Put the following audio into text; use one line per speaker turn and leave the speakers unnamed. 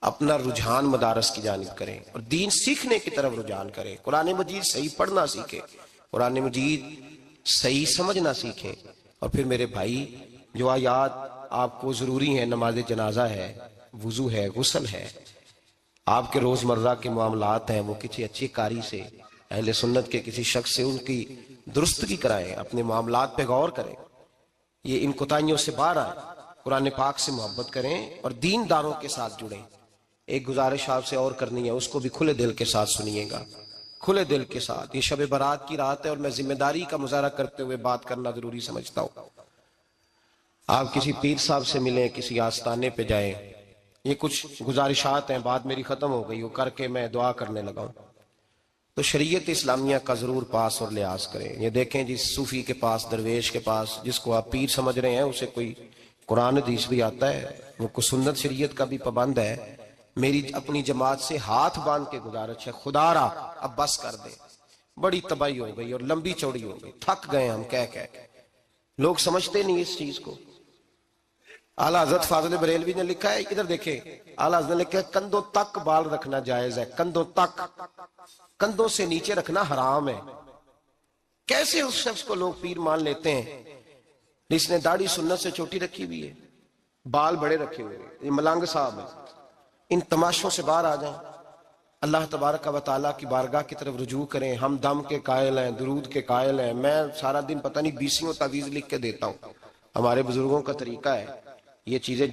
اپنا رجحان مدارس کی جانب کریں اور دین سیکھنے کی طرف رجحان کریں. قرآن مجید صحیح پڑھنا سیکھیں, قرآن مجید صحیح سمجھنا سیکھیں. اور پھر میرے بھائی جو آیات آپ کو ضروری ہیں, نماز جنازہ ہے, وضو ہے, غسل ہے, آپ کے روزمرہ کے معاملات ہیں, وہ کسی اچھی قاری سے, اہل سنت کے کسی شخص سے ان کی درستگی کرائیں, اپنے معاملات پہ غور کریں, یہ ان کوتاہیوں سے باہر آئیں, قرآن پاک سے محبت کریں اور دین داروں کے ساتھ جڑیں. ایک گزارش آپ سے اور کرنی ہے, اس کو بھی کھلے دل کے ساتھ سنیے گا, کھلے دل کے ساتھ. یہ شب برات کی رات ہے اور میں ذمہ داری کا مظاہرہ کرتے ہوئے بات کرنا ضروری سمجھتا ہوں. آپ کسی پیر صاحب سے ملیں, کسی آستانے پہ جائیں, یہ کچھ گزارشات ہیں, بات میری ختم ہو گئی, وہ کر کے میں دعا کرنے لگا ہوں. تو شریعت اسلامیہ کا ضرور پاس اور لحاظ کریں. یہ دیکھیں جس صوفی کے پاس, درویش کے پاس, جس کو آپ پیر سمجھ رہے ہیں, اسے کوئی قرآن حدیث بھی آتا ہے, وہ کوئی سنت شریعت کا بھی پابند ہے. میری اپنی جماعت سے ہاتھ باندھ کے گزارش ہے, خدا را اب بس کر دے, بڑی تباہی ہو گئی اور لمبی چوڑی ہو گئی, تھک گئے ہم کہہ کہہ. لوگ سمجھتے نہیں اس چیز کو. اعلیٰ حضرت فاضل بریلوی نے لکھا ہے, ادھر دیکھیں, اعلیٰ حضرت نے لکھا ہے کندھوں تک بال رکھنا جائز ہے, کندھوں تک, کندھوں سے نیچے رکھنا حرام ہے. کیسے اس شخص کو لوگ پیر مان لیتے ہیں جس نے داڑھی سنت سے چھوٹی رکھی ہوئی ہے, بال بڑے رکھے ہوئے, یہ ملنگ صاحب ہے. ان تماشوں سے باہر آ جائیں, اللہ تبارک و تعالیٰ کی بارگاہ کی طرف رجوع کریں. ہم دم کے قائل ہیں, درود کے قائل ہیں. میں سارا دن پتہ نہیں 20 تعویذ لکھ کے دیتا ہوں. ہمارے بزرگوں کا طریقہ ہے, یہ چیزیں